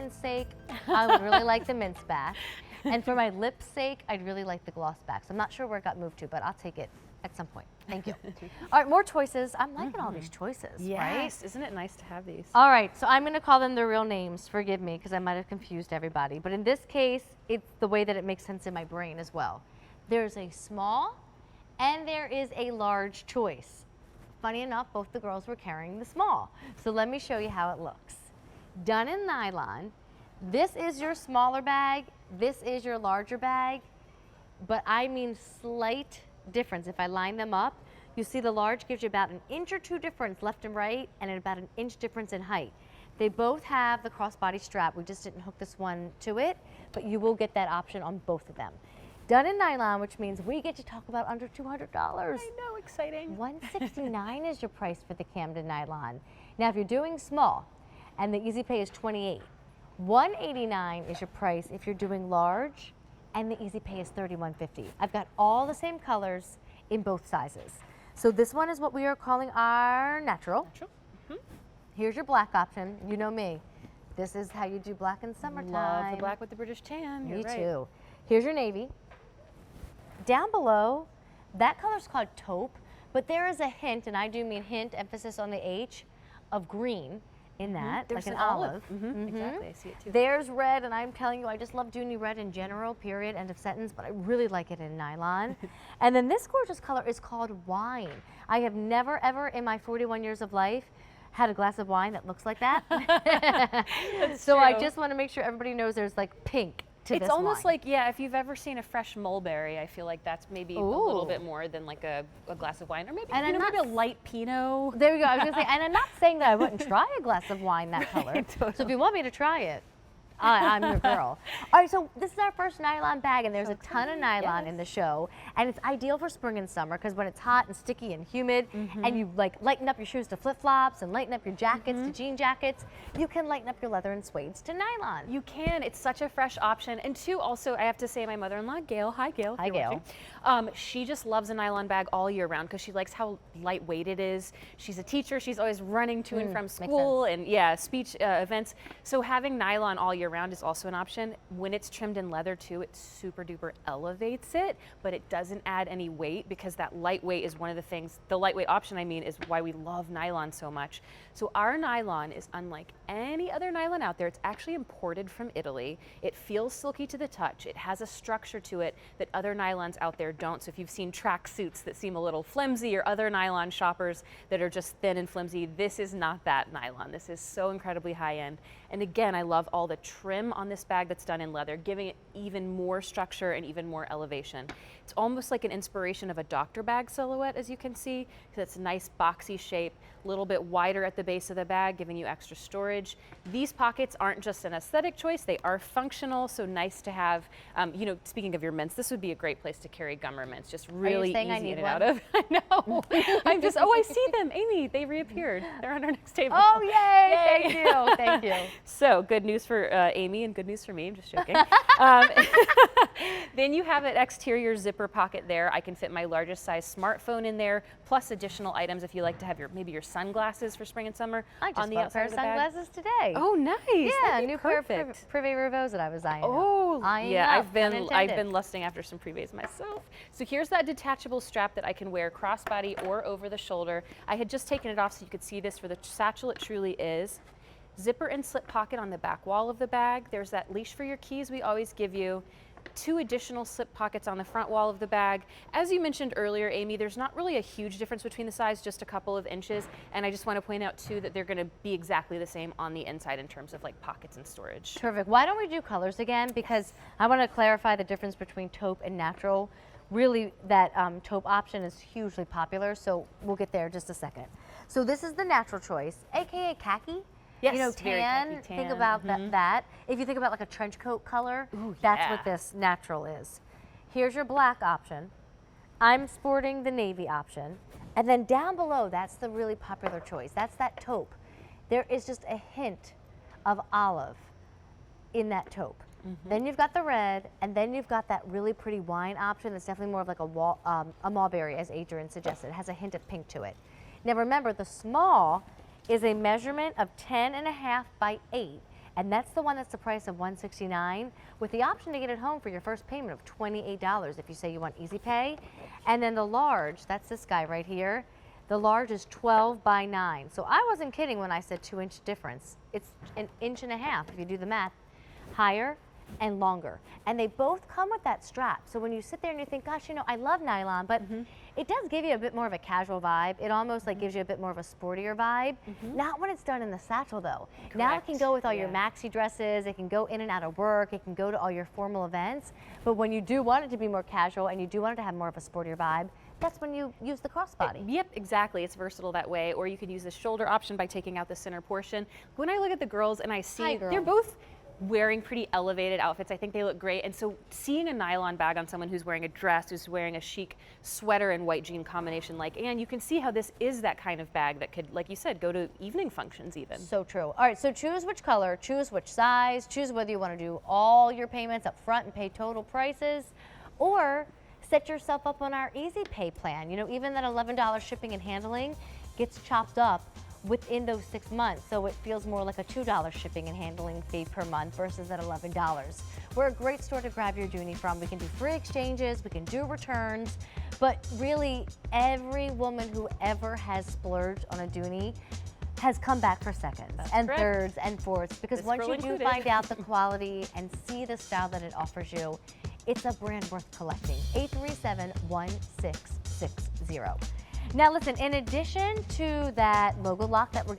skin's sake, I would really like the mince back. And for my lips' sake, I'd really like the gloss back. So I'm not sure where it got moved to, but I'll take it at some point. Thank you. All right, more choices. I'm liking all these choices, right? Yes, isn't it nice to have these? All right, so I'm going to call them their real names. Forgive me, because I might have confused everybody. But in this case, it's the way that it makes sense in my brain as well. There's a small and there is a large choice. Funny enough, both the girls were carrying the small. So let me show you how it looks. Done in nylon. This is your smaller bag. This is your larger bag. But I mean slight difference. If I line them up, you see the large gives you about an inch or two difference left and right, and about an inch difference in height. They both have the crossbody strap. We just didn't hook this one to it, but you will get that option on both of them. Done in nylon, which means we get to talk about under $200. I know, exciting. $169 is your price for the Camden nylon. Now, if you're doing small, and the easy pay is $28, $189 is your price if you're doing large, and the easy pay is $31.50. I've got all the same colors in both sizes. So this one is what we are calling our natural. Here's your black option. You know me. This is how you do black in summertime. Love the black with the British tan. Me too. Here's your navy. Down below, that color's called taupe, but there is a hint, and I do mean hint, emphasis on the H, of green in that, There's like an olive. Exactly, I see it too. There's red, and I'm telling you, I just love Dooney red in general, period, end of sentence, but I really like it in nylon. And then this gorgeous color is called wine. I have never, ever in my 41 years of life had a glass of wine that looks like that. So true. I just want to make sure everybody knows there's like pink to It's this almost wine. like, yeah, if you've ever seen a fresh mulberry, I feel like that's maybe a little bit more than like a glass of wine, or maybe, And you know, I'm maybe a light Pinot. There you go. I was going to say, and I'm not saying that I wouldn't try a glass of wine that color. Totally. So if you want me to try it, I'm your girl. All right, so this is our first nylon bag, and there's a ton of nylon in the show, and it's ideal for spring and summer because when it's hot and sticky and humid, and you like lighten up your shoes to flip-flops and lighten up your jackets to jean jackets, you can lighten up your leather and suedes to nylon. You can. It's such a fresh option. And two, also, I have to say, my mother-in-law, Gail, hi Gail. Hi, Gail. She just loves a nylon bag all year round because she likes how lightweight it is. She's a teacher. She's always running to and from school and speech events. So having nylon all year round is also an option. When it's trimmed in leather too, it super duper elevates it, but it doesn't add any weight because that lightweight is one of the things, the lightweight option I mean, is why we love nylon so much. So our nylon is unlike any other nylon out there. It's actually imported from Italy. It feels silky to the touch. It has a structure to it that other nylons out there don't. So if you've seen track suits that seem a little flimsy or other nylon shoppers that are just thin and flimsy, this is not that nylon. This is so incredibly high end. And again, I love all the trim on this bag that's done in leather, giving it even more structure and even more elevation. It's almost like an inspiration of a doctor bag silhouette, as you can see, because it's a nice boxy shape, a little bit wider at the base of the bag, giving you extra storage. These pockets aren't just an aesthetic choice, they are functional, so nice to have. You know, speaking of your mints, this would be a great place to carry gummer mints, just really easy in and out of. I know. I'm just, I see them. Amy, they reappeared. They're on our next table. Oh, yay! Thank you. Thank you. So good news for Amy and good news for me. I'm just joking. Then you have an exterior zipper pocket there. I can fit my largest size smartphone in there, plus additional items if you like to have your maybe your sunglasses for spring and summer. I just on the bought a pair outside of the bag. sunglasses today. Oh, nice. Yeah, That'd be new pair of perfect. Privé Revaux that I was eyeing. Oh, yeah. I've been unintended. lusting after some privés myself. So here's that detachable strap that I can wear crossbody or over the shoulder. I had just taken it off so you could see this for the satchel. It truly is. Zipper and slip pocket on the back wall of the bag. There's that leash for your keys we always give you. 2 additional slip pockets on the front wall of the bag. As you mentioned earlier, Amy, there's not really a huge difference between the size, just a couple of inches. And I just want to point out too that they're going to be exactly the same on the inside in terms of like pockets and storage. Terrific. Why don't we do colors again? Because I want to clarify the difference between taupe and natural. Really, that taupe option is hugely popular, so we'll get there in just a second. So this is the natural choice, AKA khaki. Yes, you know, very tan, khaki tan. think about that. If you think about like a trench coat color, that's what this natural is. Here's your black option. I'm sporting the navy option. And then down below, that's the really popular choice. That's that taupe. There is just a hint of olive in that taupe. Then you've got the red, and then you've got that really pretty wine option that's definitely more of like a mulberry, as Adrian suggested. It has a hint of pink to it. Now remember, the small is a measurement of 10.5 by 8, And that's the one that's the price of $169 with the option to get it home for your first payment of $28 if you say you want easy pay. And then the large, that's this guy right here. The large is 12 by 9. So I wasn't kidding when I said 2-inch difference. It's an inch and a half if you do the math. Higher and longer. And they both come with that strap. So when you sit there and you think, gosh, you know, I love nylon, but it does give you a bit more of a casual vibe. It almost like gives you a bit more of a sportier vibe. Not when it's done in the satchel though. Now it can go with all your maxi dresses, it can go in and out of work, it can go to all your formal events. But when you do want it to be more casual and you do want it to have more of a sportier vibe, that's when you use the crossbody. Yep, exactly. It's versatile that way. Or you could use the shoulder option by taking out the center portion. When I look at the girls and I see they're both wearing pretty elevated outfits, I think they look great. And so seeing a nylon bag on someone who's wearing a dress, who's wearing a chic sweater and white jean combination like Anne, you can see how this is that kind of bag that could, like you said, go to evening functions even. So true. All right, so choose which color, choose which size, choose whether you want to do all your payments up front and pay total prices, or set yourself up on our easy pay plan. You know, even that $11 shipping and handling gets chopped up within those 6 months, so it feels more like a $2 shipping and handling fee per month versus that $11. We're a great store to grab your Dooney from. We can do free exchanges, we can do returns, but really every woman who ever has splurged on a Dooney has come back for seconds and thirds and fourths, because once you do find out the quality and see the style that it offers you, it's a brand worth collecting. 837-1660. Now listen, in addition to that logo lock that we're